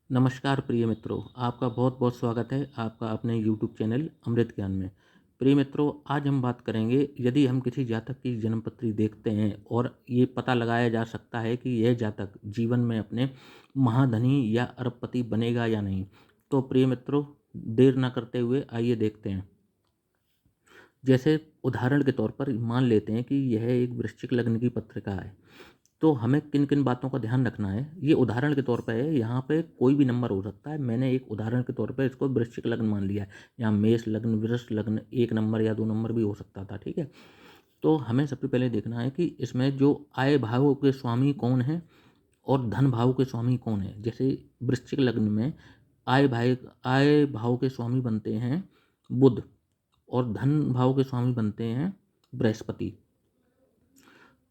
नमस्कार प्रिय मित्रों, आपका बहुत बहुत स्वागत है आपका अपने यूट्यूब चैनल अमृत ज्ञान में। प्रिय मित्रों, आज हम बात करेंगे यदि हम किसी जातक की जन्मपत्री देखते हैं और ये पता लगाया जा सकता है कि यह जातक जीवन में अपने महाधनी या अरबपति बनेगा या नहीं। तो प्रिय मित्रों, देर न करते हुए आइए देखते हैं। जैसे उदाहरण के तौर पर मान लेते हैं कि यह एक वृश्चिक लग्न की पत्रिका है, तो हमें किन किन बातों का ध्यान रखना है। ये उदाहरण के तौर पे है, यहाँ पे कोई भी नंबर हो सकता है। मैंने एक उदाहरण के तौर पे इसको वृश्चिक लग्न मान लिया है। यहाँ मेष लग्न, वृष लग्न 1 नंबर या 2 नंबर भी हो सकता था, ठीक है। तो हमें सबसे पहले देखना है कि इसमें जो आय भाव के स्वामी कौन है और धन भाव के स्वामी कौन है। जैसे वृश्चिक लग्न में आय भाव के स्वामी बनते हैं बुध और धन भाव के स्वामी बनते हैं बृहस्पति।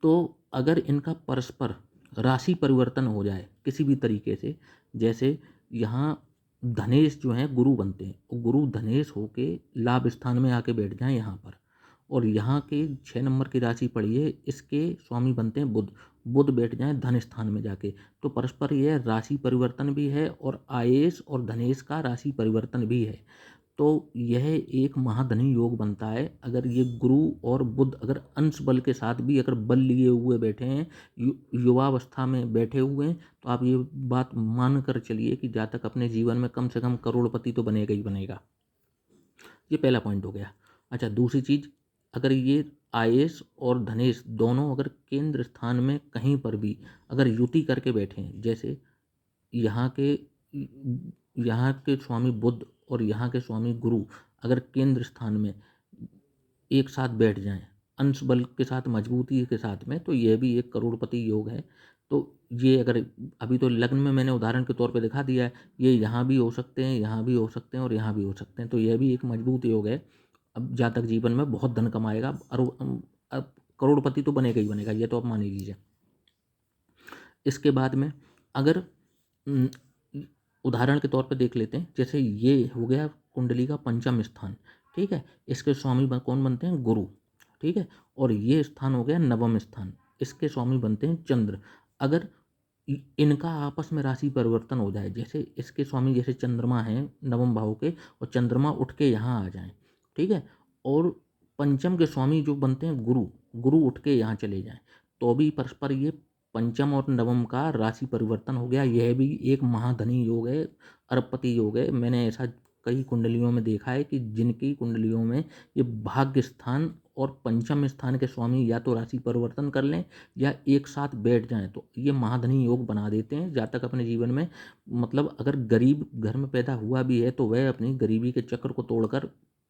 तो अगर इनका परस्पर राशि परिवर्तन हो जाए किसी भी तरीके से, जैसे यहाँ धनेश जो है गुरु बनते हैं और गुरु धनेश होके लाभ स्थान में आके बैठ जाएं यहाँ पर, और यहाँ के 6 नंबर की राशि पढ़िए, इसके स्वामी बनते हैं बुध। बुध बैठ जाएं धन स्थान में जाके, तो परस्पर यह राशि परिवर्तन भी है और आयेश और धनेश का राशि परिवर्तन भी है। तो यह एक महाधनी योग बनता है अगर ये गुरु और बुध अगर अंश बल के साथ भी अगर बल लिए हुए बैठे हैं, युवावस्था में बैठे हुए हैं, तो आप ये बात मान कर चलिए कि जातक अपने जीवन में कम से कम करोड़पति तो बनेगा ही बनेगा। ये पहला पॉइंट हो गया। अच्छा, दूसरी चीज, अगर ये आयेश और धनेश दोनों अगर केंद्र स्थान में कहीं पर भी अगर युति करके बैठे हैं, जैसे यहाँ के स्वामी बुध और यहाँ के स्वामी गुरु अगर केंद्र स्थान में एक साथ बैठ जाएं अंश बल के साथ, मजबूती के साथ में, तो यह भी एक करोड़पति योग है। तो ये अगर अभी तो लग्न में मैंने उदाहरण के तौर पे दिखा दिया है, ये यहाँ भी हो सकते हैं, यहाँ भी हो सकते हैं और यहाँ भी हो सकते हैं, तो यह भी एक मजबूत योग है। अब जातक जीवन में बहुत धन कमाएगा और अब करोड़पति तो बनेगा ही बनेगा, ये तो आप मान ही लीजिए। इसके बाद में अगर उदाहरण के तौर पर देख लेते हैं, जैसे ये हो गया कुंडली का पंचम स्थान, ठीक है। इसके स्वामी कौन बनते हैं? गुरु, ठीक है। और ये स्थान हो गया नवम स्थान, इसके स्वामी बनते हैं चंद्र। अगर इनका आपस में राशि परिवर्तन हो जाए, जैसे इसके स्वामी जैसे चंद्रमा हैं नवम भाव के, और चंद्रमा उठ के यहाँ आ जाएं, ठीक है, और पंचम के स्वामी जो बनते हैं गुरु, गुरु उठ के यहाँ चले जाएं, तो भी परस्पर ये पंचम और नवम का राशि परिवर्तन हो गया। यह भी एक महाधनी योग है, अरबपति योग है। मैंने ऐसा कई कुंडलियों में देखा है कि जिनकी कुंडलियों में ये भाग्य स्थान और पंचम स्थान के स्वामी या तो राशि परिवर्तन कर लें या एक साथ बैठ जाएं, तो ये महाधनी योग बना देते हैं। जातक अपने जीवन में, मतलब अगर गरीब घर में पैदा हुआ भी है तो वह अपनी गरीबी के चक्र को तोड़कर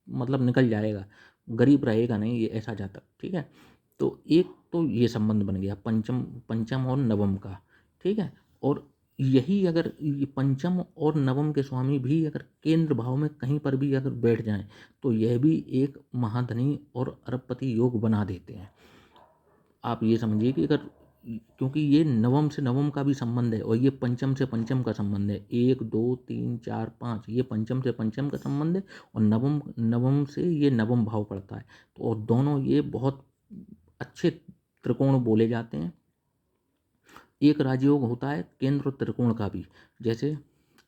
मतलब निकल जाएगा, गरीब रहेगा नहीं ये ऐसा जातक, ठीक है। तो एक तो ये संबंध बन गया पंचम पंचम और नवम का, ठीक है। और यही अगर ये पंचम और नवम के स्वामी भी अगर केंद्र भाव में कहीं पर भी अगर बैठ जाएं, तो यह भी एक महाधनी और अरबपति योग बना देते हैं। आप ये समझिए कि अगर, क्योंकि ये नवम से नवम का भी संबंध है और ये पंचम से पंचम का संबंध है, 1 2 3 4 5, ये पंचम से पंचम का संबंध है और नवम नवम से ये नवम भाव पड़ता है। तो और दोनों ये बहुत अच्छे त्रिकोण बोले जाते हैं। एक राजयोग होता है केंद्र और त्रिकोण का भी, जैसे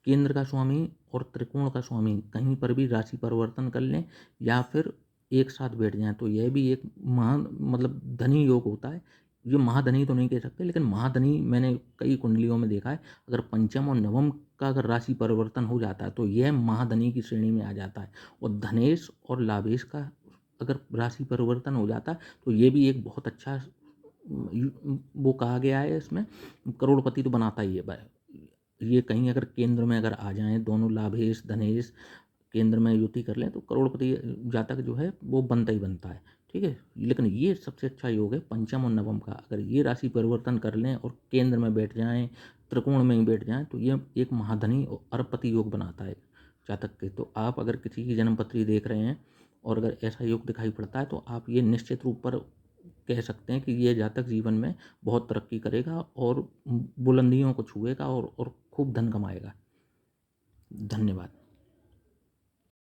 केंद्र का स्वामी और त्रिकोण का स्वामी कहीं पर भी राशि परिवर्तन कर लें या फिर एक साथ बैठ जाएं, तो यह भी एक महान मतलब धनी योग होता है। ये महाधनी तो नहीं कह सकते, लेकिन महाधनी मैंने कई कुंडलियों में देखा है। अगर पंचम और नवम का अगर राशि परिवर्तन हो जाता है तो यह महाधनी की श्रेणी में आ जाता है। और धनेश और लाभेश का अगर राशि परिवर्तन हो जाता है तो ये भी एक बहुत अच्छा वो कहा गया है, इसमें करोड़पति तो बनाता ही है भाई। ये कहीं अगर केंद्र में अगर आ जाएं दोनों लाभेश धनेश केंद्र में युति कर लें तो करोड़पति जातक जो है वो बनता ही बनता है, ठीक है। लेकिन ये सबसे अच्छा योग है पंचम और नवम का, अगर ये राशि परिवर्तन कर लें और केंद्र में बैठ जाएं, त्रिकोण में ही बैठ जाएं, तो ये एक महाधनी और अरबपति योग बनाता है जातक के। तो आप अगर किसी की जन्मपत्री देख रहे हैं और अगर ऐसा योग दिखाई पड़ता है तो आप ये निश्चित रूप पर कह सकते हैं कि ये जातक जीवन में बहुत तरक्की करेगा और बुलंदियों को छुएगा और खूब धन कमाएगा। धन्यवाद।